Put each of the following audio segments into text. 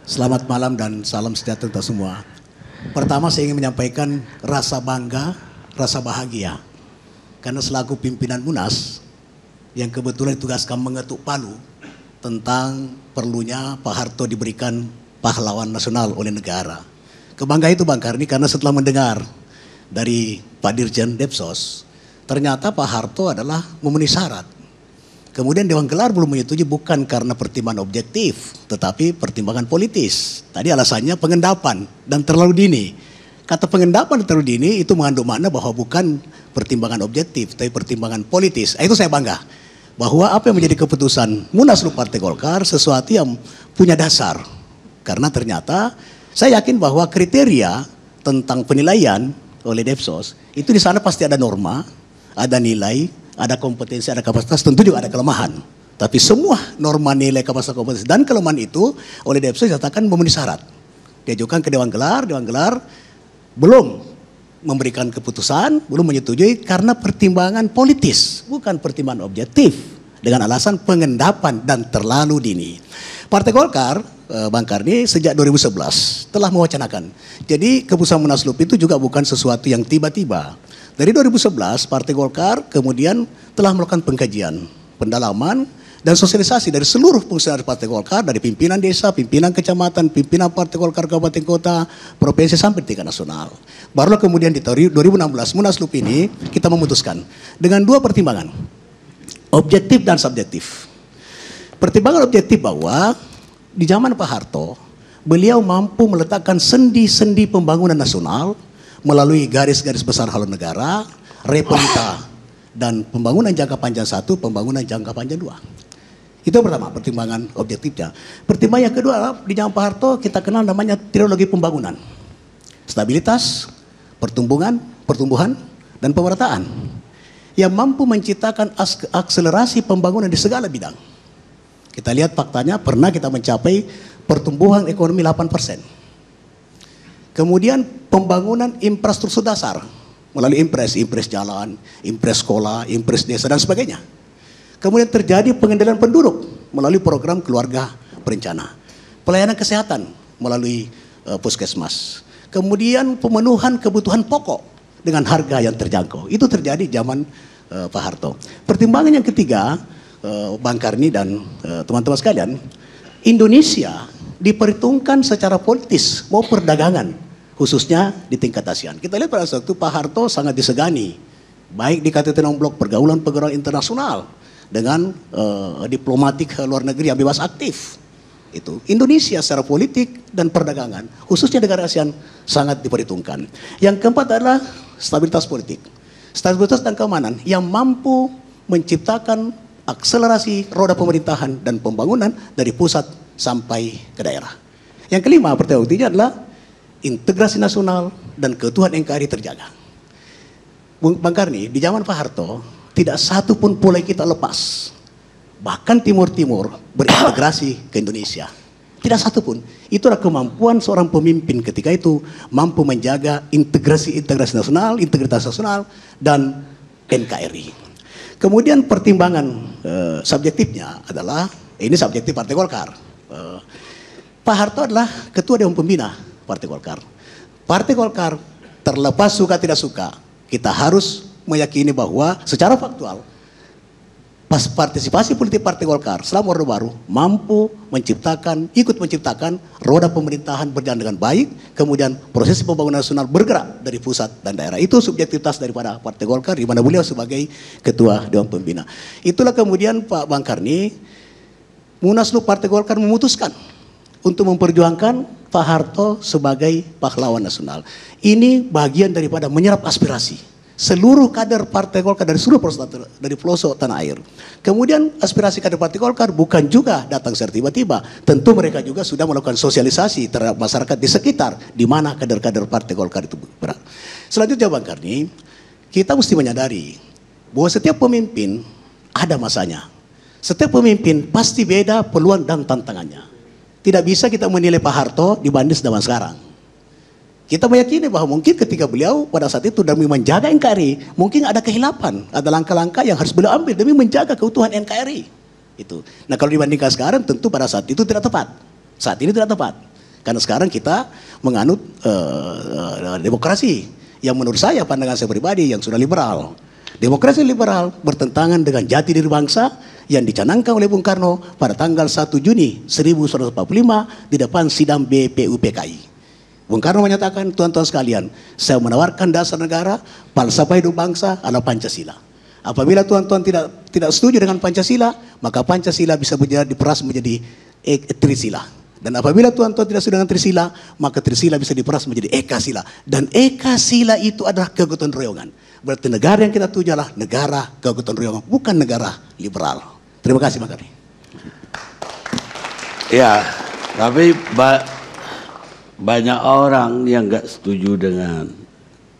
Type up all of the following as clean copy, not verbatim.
Selamat malam dan salam sejahtera untuk semua. Pertama saya ingin menyampaikan rasa bangga, rasa bahagia. Karena selaku pimpinan Munas yang kebetulan ditugaskan mengetuk palu tentang perlunya Pak Harto diberikan pahlawan nasional oleh negara. Kebanggaan itu Bang Karni karena setelah mendengar dari Pak Dirjen Depsos, ternyata Pak Harto adalah memenuhi syarat. Kemudian Dewan Gelar belum menyetujui bukan karena pertimbangan objektif, tetapi pertimbangan politis. Tadi alasannya pengendapan dan terlalu dini. Kata pengendapan dan terlalu dini itu mengandung makna bahwa bukan pertimbangan objektif, tapi pertimbangan politis. Itu saya bangga. Bahwa apa yang menjadi keputusan Munaslup Partai Golkar sesuatu yang punya dasar. Karena ternyata saya yakin bahwa kriteria tentang penilaian oleh Depsos, itu di sana pasti ada norma, ada nilai, ada kompetensi, ada kapasitas, tentu juga ada kelemahan. Tapi semua norma, nilai, kapasitas, kompetensi, dan kelemahan itu oleh Depsos dinyatakan memenuhi syarat. Diajukan ke Dewan Gelar belum memberikan keputusan, belum menyetujui karena pertimbangan politis, bukan pertimbangan objektif. Dengan alasan pengendapan dan terlalu dini. Partai Golkar, Bang Karni, sejak 2011 telah mewacanakan. Jadi keputusan Munaslup itu juga bukan sesuatu yang tiba-tiba. Dari 2011 Partai Golkar kemudian telah melakukan pengkajian, pendalaman dan sosialisasi dari seluruh fungsionaris Partai Golkar, dari pimpinan desa, pimpinan kecamatan, pimpinan Partai Golkar kabupaten kota, provinsi sampai tingkat nasional. Barulah kemudian di tahun 2016 Munaslup ini kita memutuskan dengan dua pertimbangan, objektif dan subjektif. Pertimbangan objektif bahwa di zaman Pak Harto beliau mampu meletakkan sendi-sendi pembangunan nasional melalui garis-garis besar haluan negara, Republika, dan pembangunan jangka panjang satu, pembangunan jangka panjang dua. Itu yang pertama, pertimbangan objektifnya. Pertimbangan yang kedua adalah di zaman Pak Harto kita kenal namanya trilogi pembangunan. Stabilitas, pertumbuhan, dan pemerataan. Yang mampu menciptakan akselerasi pembangunan di segala bidang. Kita lihat faktanya pernah kita mencapai pertumbuhan ekonomi 8%. Kemudian pembangunan infrastruktur dasar melalui impres jalan, impres sekolah, impres desa dan sebagainya. Kemudian terjadi pengendalian penduduk melalui program keluarga berencana. Pelayanan kesehatan melalui puskesmas. Kemudian pemenuhan kebutuhan pokok dengan harga yang terjangkau. Itu terjadi zaman Pak Harto. Pertimbangan yang ketiga, Bang Karni dan teman-teman sekalian, Indonesia diperhitungkan secara politis mau perdagangan, khususnya di tingkat ASEAN. Kita lihat pada saat itu Pak Harto sangat disegani, baik di KTT Nomblok pergaulan internasional dengan diplomatik luar negeri yang bebas aktif. Itu Indonesia secara politik dan perdagangan, khususnya negara ASEAN sangat diperhitungkan. Yang keempat adalah stabilitas politik, stabilitas dan keamanan yang mampu menciptakan akselerasi roda pemerintahan dan pembangunan dari pusat sampai ke daerah. Yang kelima, pertanyaan buktinya adalah integrasi nasional dan keutuhan NKRI terjaga. Bang Karni, di zaman Pak Harto tidak satu pun pulau kita lepas. Bahkan Timur-Timur berintegrasi ke Indonesia. Tidak satu pun. Itulah kemampuan seorang pemimpin ketika itu mampu menjaga integrasi nasional, integritas nasional dan NKRI. Kemudian pertimbangan subjektifnya adalah, ini subjektif Partai Golkar. Pak Harto adalah ketua Dewan Pembina Partai Golkar. Partai Golkar terlepas suka tidak suka, kita harus meyakini bahwa secara faktual partisipasi politik Partai Golkar selama Orde Baru mampu ikut menciptakan roda pemerintahan berjalan dengan baik, kemudian proses pembangunan nasional bergerak dari pusat dan daerah. Itu subjektivitas daripada Partai Golkar di mana beliau sebagai ketua Dewan Pembina. Itulah kemudian Pak Bang Karni, Munaslup Partai Golkar memutuskan untuk memperjuangkan Pak Harto sebagai pahlawan nasional. Ini bagian daripada menyerap aspirasi seluruh kader Partai Golkar dari seluruh pelosok tanah air. Kemudian aspirasi kader Partai Golkar bukan juga datang secara tiba-tiba. Tentu mereka juga sudah melakukan sosialisasi terhadap masyarakat di sekitar di mana kader-kader Partai Golkar itu berada. Selanjutnya Bang Karni, kita mesti menyadari bahwa setiap pemimpin ada masanya. Setiap pemimpin pasti beda peluang dan tantangannya. Tidak bisa kita menilai Pak Harto dibanding zaman sekarang. Kita meyakini bahwa mungkin ketika beliau pada saat itu demi menjaga NKRI, mungkin ada kehilapan, ada langkah-langkah yang harus beliau ambil demi menjaga keutuhan NKRI. Itu. Nah kalau dibandingkan sekarang tentu pada saat itu tidak tepat. Saat ini tidak tepat. Karena sekarang kita menganut demokrasi yang menurut saya pandangan saya pribadi yang sudah liberal. Demokrasi liberal bertentangan dengan jati diri bangsa yang dicanangkan oleh Bung Karno pada tanggal 1 Juni 1945 di depan sidang BPUPKI. Bung Karno menyatakan, tuan-tuan sekalian, saya menawarkan dasar negara, falsafah hidup bangsa adalah Pancasila. Apabila tuan-tuan tidak setuju dengan Pancasila, maka Pancasila bisa diperas menjadi Trisila. Dan apabila tuan-tuan tidak setuju dengan Trisila, maka Trisila bisa diperas menjadi Ekasila. Dan Ekasila itu adalah kegotong royongan. Berarti negara yang kita tuju adalah negara kegotong royongan, bukan negara liberal. Terima kasih, Bang Karni. Ya, tapi banyak orang yang nggak setuju dengan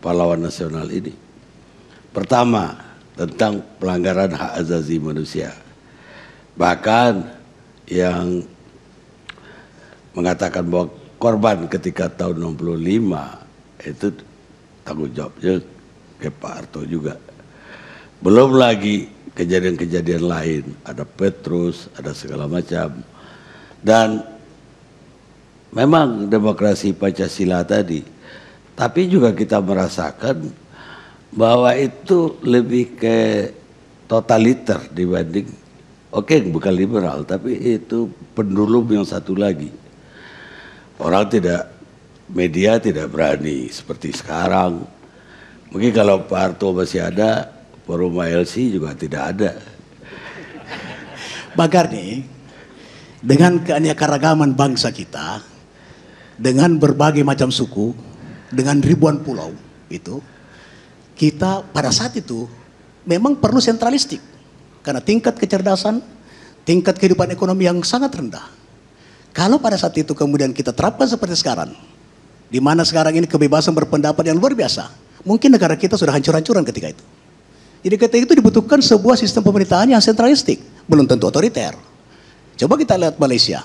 pahlawan nasional ini. Pertama, tentang pelanggaran hak asasi manusia. Bahkan yang mengatakan bahwa korban ketika tahun 65 itu tanggung jawabnya ke Pak Harto juga. Belum lagi kejadian-kejadian lain, ada Petrus, ada segala macam. Dan memang demokrasi Pancasila tadi, tapi juga kita merasakan bahwa itu lebih ke totaliter dibanding, oke, bukan liberal, tapi itu pendulum yang satu lagi. Orang media tidak berani seperti sekarang. Mungkin kalau Pak Harto masih ada, forum ALC juga tidak ada. Bang Karni, dengan keanekaragaman bangsa kita, dengan berbagai macam suku, dengan ribuan pulau itu, kita pada saat itu memang perlu sentralistik. Karena tingkat kecerdasan, tingkat kehidupan ekonomi yang sangat rendah. Kalau pada saat itu kemudian kita terapkan seperti sekarang, di mana sekarang ini kebebasan berpendapat yang luar biasa, mungkin negara kita sudah hancur-hancuran ketika itu. Jadi ketika itu dibutuhkan sebuah sistem pemerintahan yang sentralistik, belum tentu otoriter. Coba kita lihat Malaysia.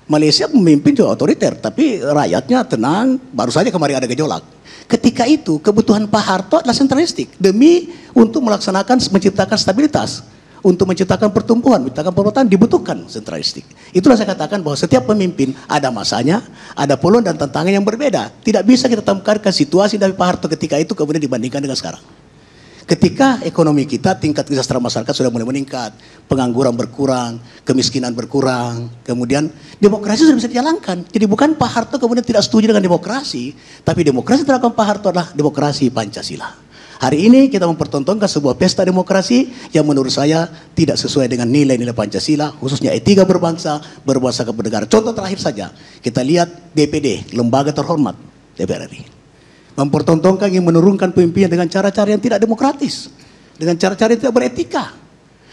Malaysia memimpin juga otoriter, tapi rakyatnya tenang, baru saja kemarin ada gejolak. Ketika itu kebutuhan Pak Harto adalah sentralistik, demi untuk melaksanakan, menciptakan stabilitas. Untuk menciptakan pertumbuhan, menciptakan pemerintahan dibutuhkan sentralistik. Itulah saya katakan bahwa setiap pemimpin ada masanya, ada peluang dan tantangan yang berbeda. Tidak bisa kita temukan situasi dari Pak Harto ketika itu kemudian dibandingkan dengan sekarang. Ketika ekonomi kita, tingkat kesejahteraan masyarakat sudah mulai meningkat, pengangguran berkurang, kemiskinan berkurang, kemudian demokrasi sudah bisa dijalankan. Jadi bukan Pak Harto kemudian tidak setuju dengan demokrasi, tapi demokrasi terhadap Pak Harto adalah demokrasi Pancasila. Hari ini kita mempertontonkan sebuah pesta demokrasi yang menurut saya tidak sesuai dengan nilai-nilai Pancasila, khususnya etika berbangsa, berbangsa ke bernegara. Contoh terakhir saja, kita lihat DPD, lembaga terhormat DPR RI. Mempertontonkan yang menurunkan pemimpin dengan cara-cara yang tidak demokratis, dengan cara-cara yang tidak beretika.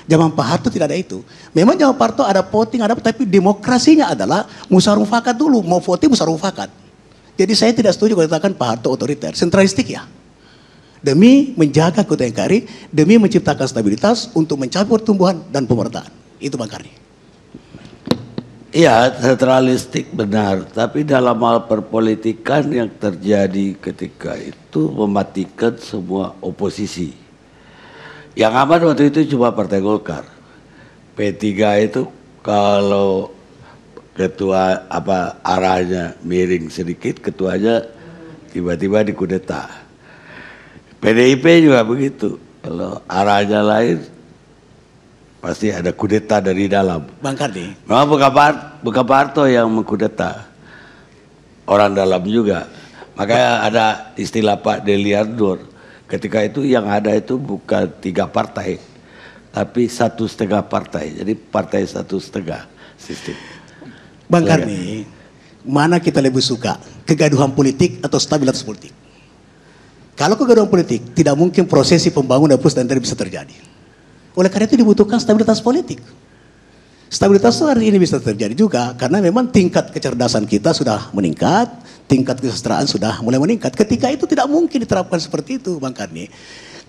Zaman Pak Harto tidak ada itu. Memang zaman Pak Harto ada voting, tapi demokrasinya adalah musyawarah mufakat dulu, mau voting musyawarah mufakat. Jadi saya tidak setuju kalau katakan Pak Harto otoriter, sentralistik ya. Demi menjaga kota NKRI, demi menciptakan stabilitas untuk mencapai pertumbuhan dan pemerataan. Itu Bang Karni. Iya, sentralistik benar, tapi dalam hal perpolitikan yang terjadi ketika itu mematikan semua oposisi. Yang aman waktu itu cuma Partai Golkar. P3 itu kalau ketua arahnya miring sedikit, ketuanya tiba-tiba dikudeta. PDIP juga begitu, kalau arahnya lain pasti ada kudeta dari dalam. Bang Karni. Memang bukan Pak Harto yang mengkudeta, orang dalam juga. Makanya ada istilah Pak Deliardur, ketika itu yang ada itu bukan 3 partai, tapi 1,5 partai. Jadi partai 1,5 sistem. Bang Karni, mana kita lebih suka, kegaduhan politik atau stabilitas politik? Kalau kegaduhan politik, tidak mungkin prosesi pembangunan plus dan bisa terjadi. Oleh karena itu dibutuhkan stabilitas politik. Stabilitas hari ini bisa terjadi juga karena memang tingkat kecerdasan kita sudah meningkat, tingkat kesejahteraan sudah mulai meningkat. Ketika itu tidak mungkin diterapkan seperti itu, Bang Karni.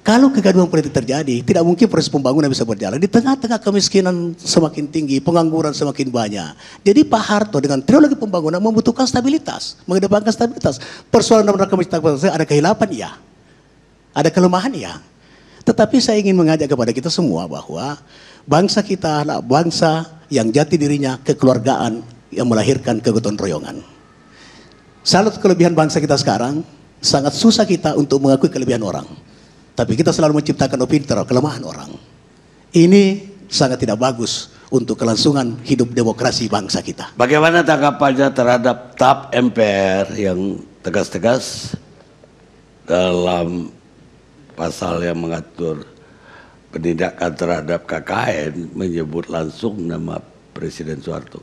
Kalau kegaduhan politik terjadi, tidak mungkin proses pembangunan bisa berjalan. Di tengah-tengah kemiskinan semakin tinggi, pengangguran semakin banyak. Jadi Pak Harto dengan trilogi pembangunan membutuhkan stabilitas, mengedepankan stabilitas. Persoalan dalam rangka menciptakan ada kehilapan, ya. Ada kelemahan, ya. Tetapi saya ingin mengajak kepada kita semua bahwa bangsa kita adalah bangsa yang jati dirinya kekeluargaan yang melahirkan kegotong royongan. Salah satu kelebihan bangsa kita sekarang, sangat susah kita untuk mengakui kelebihan orang. Tapi kita selalu menciptakan opini terhadap kelemahan orang. Ini sangat tidak bagus untuk kelangsungan hidup demokrasi bangsa kita. Bagaimana tanggapannya terhadap TAP MPR yang tegas-tegas dalam pasal yang mengatur penindakan terhadap KKN menyebut langsung nama Presiden Soeharto?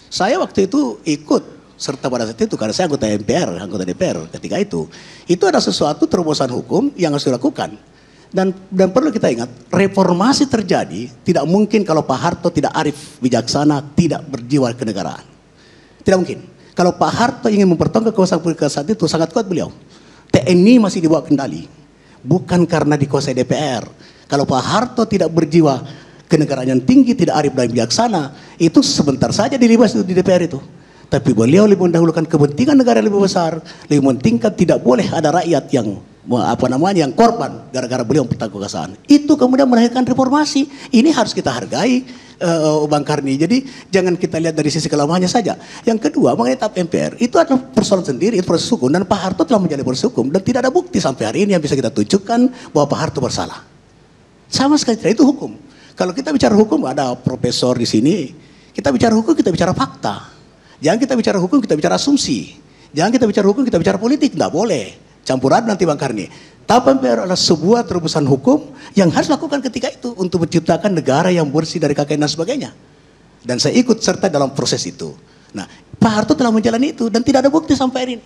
Saya waktu itu ikut serta pada saat itu karena saya anggota MPR, anggota DPR ketika itu ada sesuatu terobosan hukum yang harus dilakukan. Dan perlu kita ingat, reformasi terjadi tidak mungkin kalau Pak Harto tidak arif, bijaksana, tidak berjiwa kenegaraan. Tidak mungkin. Kalau Pak Harto ingin mempertahankan kekuasaan saat itu sangat kuat beliau. TNI masih dibawa kendali, bukan karena dikuasai DPR. Kalau Pak Harto tidak berjiwa kenegaraan yang tinggi, tidak arif dan bijaksana, itu sebentar saja dilibas di DPR itu. Tapi beliau lebih mendahulukan kepentingan negara yang lebih besar, lebih mementingkan tidak boleh ada rakyat yang yang korban gara-gara beliau mempertahankan kekuasaan. Itu kemudian melahirkan reformasi. Ini harus kita hargai, Bang Karni. Jadi jangan kita lihat dari sisi kelemahannya saja. Yang kedua, mengenai TAP MPR, itu adalah persoalan sendiri, itu proses hukum, dan Pak Harto telah menjalani proses hukum dan tidak ada bukti sampai hari ini yang bisa kita tunjukkan bahwa Pak Harto bersalah. Sama sekali tidak, itu hukum. Kalau kita bicara hukum, ada profesor di sini, kita bicara hukum, kita bicara fakta. Jangan kita bicara hukum, kita bicara asumsi. Jangan kita bicara hukum, kita bicara politik. Tidak boleh. Campuran nanti Bang Karni. TAP MPR adalah sebuah terobosan hukum yang harus dilakukan ketika itu untuk menciptakan negara yang bersih dari KKN dan sebagainya. Dan saya ikut serta dalam proses itu. Nah, Pak Harto telah menjalani itu dan tidak ada bukti sampai hari ini.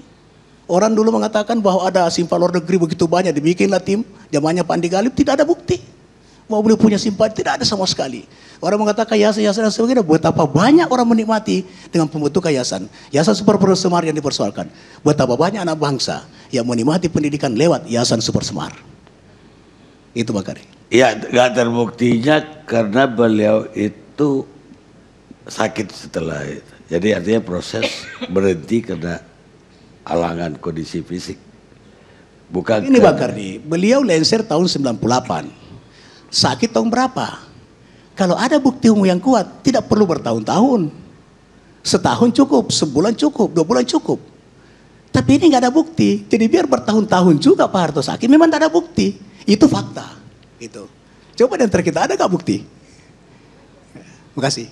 Orang dulu mengatakan bahwa ada simpati luar negeri begitu banyak, dibikinlah tim, zamannya Pak Andi Galip, tidak ada bukti. Mau beliau punya simpati, tidak ada sama sekali. Orang mengatakan yayasan dan sebagainya, betapa banyak orang menikmati dengan pembentukan yayasan. Yayasan Super Semar yang dipersoalkan. Betapa banyak anak bangsa yang menikmati pendidikan lewat Yayasan Super Semar. Itu Bang Kari. Ya, nggak terbuktinya karena beliau itu sakit setelah itu. Jadi artinya proses berhenti karena halangan kondisi fisik. Bukan ini Bang Karni, beliau lengser tahun 98. Sakit tahun berapa? Kalau ada bukti umum yang kuat, tidak perlu bertahun-tahun. Setahun cukup, sebulan cukup, 2 bulan cukup. Tapi ini nggak ada bukti. Jadi biar bertahun-tahun juga Pak Harto sakit, memang tidak ada bukti. Itu fakta. Itu. Coba di antara kita ada nggak bukti? Terima kasih.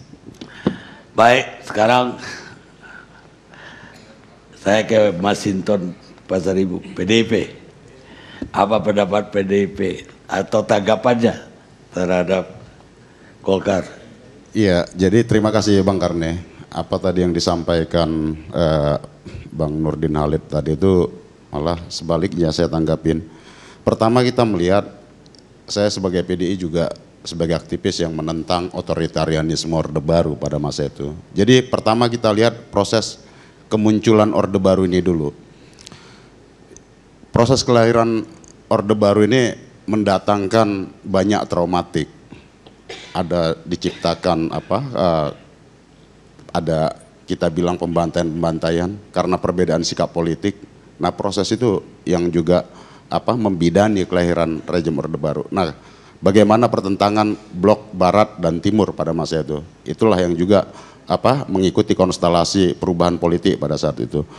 Baik, sekarang saya ke Mas Hinton Pasaribu, PDIP. Apa pendapat PDIP atau tanggapannya terhadap Golkar? Iya, jadi terima kasih Bang Karne. Apa tadi yang disampaikan Bang Nurdin Halid tadi itu malah sebaliknya saya tanggapin. Pertama kita melihat, saya sebagai PDI juga sebagai aktivis yang menentang otoritarianisme Orde Baru pada masa itu. Jadi pertama kita lihat proses kemunculan Orde Baru ini dulu. Proses kelahiran Orde Baru ini mendatangkan banyak traumatik. Ada diciptakan ada kita bilang pembantaian-pembantaian karena perbedaan sikap politik. Nah proses itu yang juga membidani kelahiran rejim Orde Baru. Nah bagaimana pertentangan blok Barat dan Timur pada masa itu. Itulah yang juga mengikuti konstelasi perubahan politik pada saat itu.